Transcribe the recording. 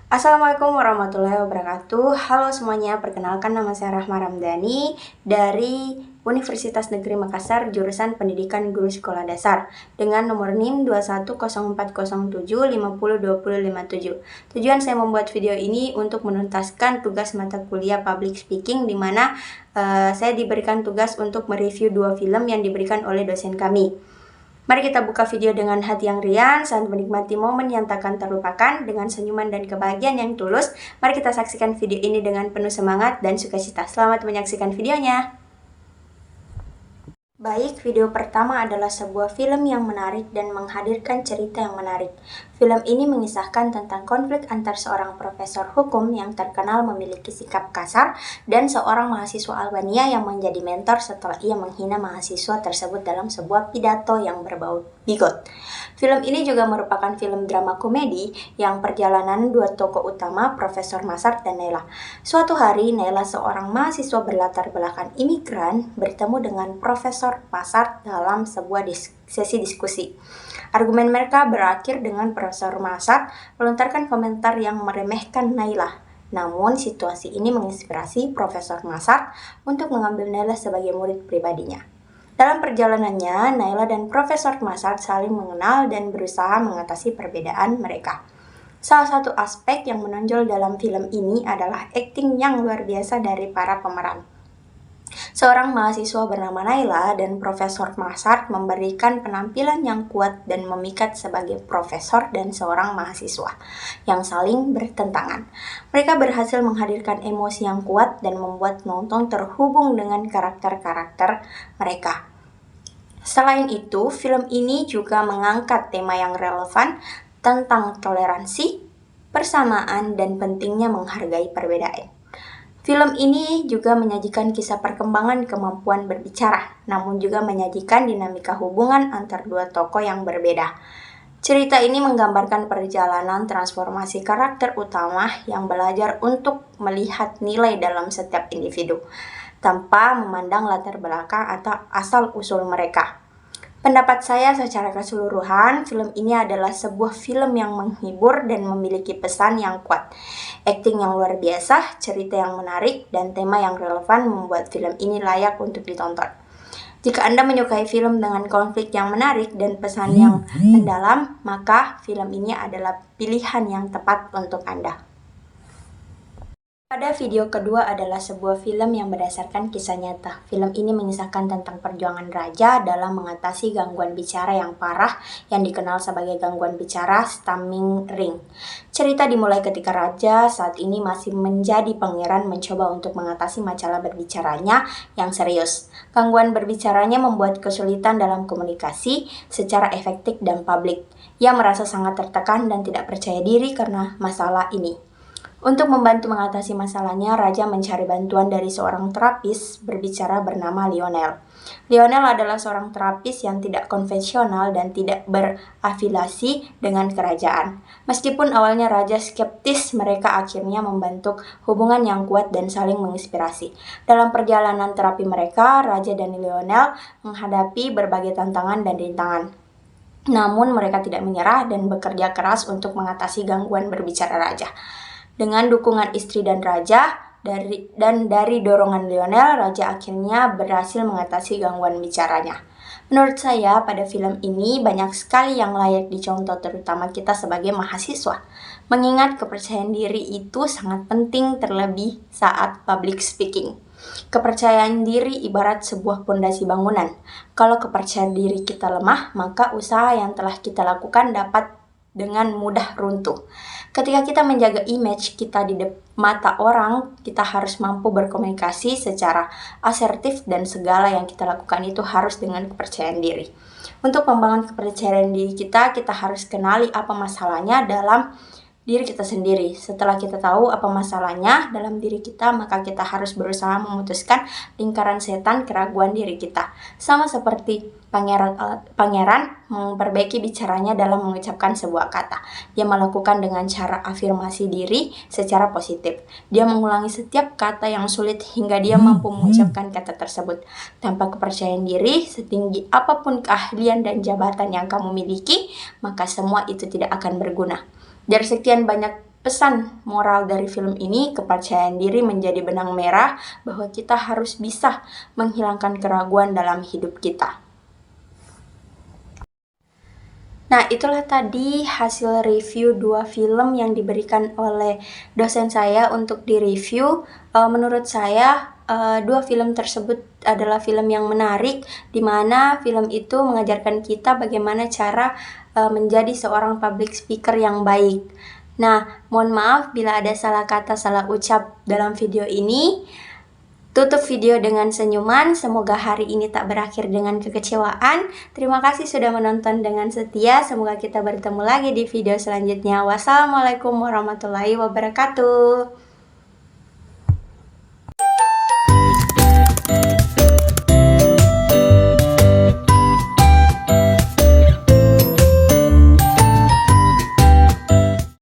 Assalamualaikum warahmatullahi wabarakatuh. Halo semuanya, perkenalkan nama saya Rahma Ramdhani dari Universitas Negeri Makassar, jurusan Pendidikan Guru Sekolah Dasar dengan nomor NIM 210407502057. Tujuan saya membuat video ini untuk menuntaskan tugas mata kuliah Public Speaking, di mana saya diberikan tugas untuk mereview 2 film yang diberikan oleh dosen kami. Mari kita buka video dengan hati yang riang, saat menikmati momen yang takkan terlupakan dengan senyuman dan kebahagiaan yang tulus. Mari kita saksikan video ini dengan penuh semangat dan sukacita. Selamat menyaksikan videonya. Baik, video pertama adalah sebuah film yang menarik dan menghadirkan cerita yang menarik. Film ini mengisahkan tentang konflik antar seorang profesor hukum yang terkenal memiliki sikap kasar dan seorang mahasiswa Albania yang menjadi mentor setelah ia menghina mahasiswa tersebut dalam sebuah pidato yang berbau bigot. Film ini juga merupakan film drama komedi yang perjalanan 2 tokoh utama, Profesor Masart dan Naila. Suatu hari, Naila, seorang mahasiswa berlatar belakang imigran, bertemu dengan Profesor Masart dalam sebuah sesi diskusi. Argumen mereka berakhir dengan Profesor Masart melontarkan komentar yang meremehkan Naila. Namun, situasi ini menginspirasi Profesor Masart untuk mengambil Naila sebagai murid pribadinya. Dalam perjalanannya, Naila dan Profesor Masart saling mengenal dan berusaha mengatasi perbedaan mereka. Salah satu aspek yang menonjol dalam film ini adalah akting yang luar biasa dari para pemeran. Seorang mahasiswa bernama Naila dan Profesor Masart memberikan penampilan yang kuat dan memikat sebagai profesor dan seorang mahasiswa yang saling bertentangan. Mereka berhasil menghadirkan emosi yang kuat dan membuat penonton terhubung dengan karakter-karakter mereka. Selain itu, film ini juga mengangkat tema yang relevan tentang toleransi, persamaan, dan pentingnya menghargai perbedaan. Film ini juga menyajikan kisah perkembangan kemampuan berbicara, namun juga menyajikan dinamika hubungan antar 2 tokoh yang berbeda. Cerita ini menggambarkan perjalanan transformasi karakter utama yang belajar untuk melihat nilai dalam setiap individu, tanpa memandang latar belakang atau asal-usul mereka. Pendapat saya secara keseluruhan, film ini adalah sebuah film yang menghibur dan memiliki pesan yang kuat. Akting yang luar biasa, cerita yang menarik, dan tema yang relevan membuat film ini layak untuk ditonton. Jika Anda menyukai film dengan konflik yang menarik dan pesan yang mendalam, maka film ini adalah pilihan yang tepat untuk Anda. Pada video kedua adalah sebuah film yang berdasarkan kisah nyata. Film ini mengisahkan tentang perjuangan Raja dalam mengatasi gangguan bicara yang parah yang dikenal sebagai gangguan bicara stammering ring. Cerita dimulai ketika Raja saat ini masih menjadi pangeran mencoba untuk mengatasi masalah berbicaranya yang serius. Gangguan berbicaranya membuat kesulitan dalam komunikasi secara efektif dan publik. Ia merasa sangat tertekan dan tidak percaya diri karena masalah ini. Untuk membantu mengatasi masalahnya, Raja mencari bantuan dari seorang terapis berbicara bernama Lionel. Lionel adalah seorang terapis yang tidak konvensional dan tidak berafiliasi dengan kerajaan. Meskipun awalnya Raja skeptis, mereka akhirnya membentuk hubungan yang kuat dan saling menginspirasi. Dalam perjalanan terapi mereka, Raja dan Lionel menghadapi berbagai tantangan dan rintangan. Namun mereka tidak menyerah dan bekerja keras untuk mengatasi gangguan berbicara Raja. Dengan dukungan istri dan Raja, dari dorongan Lionel, Raja akhirnya berhasil mengatasi gangguan bicaranya. Menurut saya, pada film ini banyak sekali yang layak dicontoh, terutama kita sebagai mahasiswa. Mengingat kepercayaan diri itu sangat penting, terlebih saat public speaking. Kepercayaan diri ibarat sebuah pondasi bangunan. Kalau kepercayaan diri kita lemah, maka usaha yang telah kita lakukan dapat dengan mudah runtuh. Ketika kita menjaga image kita di mata orang, kita harus mampu berkomunikasi secara asertif dan segala yang kita lakukan itu harus dengan kepercayaan diri. Untuk membangun kepercayaan diri kita harus kenali apa masalahnya dalam diri kita sendiri. Setelah kita tahu apa masalahnya dalam diri kita, maka kita harus berusaha memutuskan lingkaran setan keraguan diri kita. Sama seperti pangeran memperbaiki bicaranya dalam mengucapkan sebuah kata. Dia melakukan dengan cara afirmasi diri secara positif. Dia mengulangi setiap kata yang sulit hingga dia mampu mengucapkan kata tersebut. Tanpa kepercayaan diri, setinggi apapun keahlian dan jabatan yang kamu miliki, maka semua itu tidak akan berguna. Dari sekian banyak pesan moral dari film ini, kepercayaan diri menjadi benang merah bahwa kita harus bisa menghilangkan keraguan dalam hidup kita. Nah, itulah tadi hasil review 2 film yang diberikan oleh dosen saya untuk direview. Menurut saya, 2 film tersebut adalah film yang menarik, di mana film itu mengajarkan kita bagaimana cara menjadi seorang public speaker yang baik. Nah, mohon maaf bila ada salah kata, salah ucap dalam video ini. Tutup video dengan senyuman, semoga hari ini tak berakhir dengan kekecewaan. Terima kasih sudah menonton dengan setia, semoga kita bertemu lagi di video selanjutnya. Wassalamualaikum warahmatullahi wabarakatuh.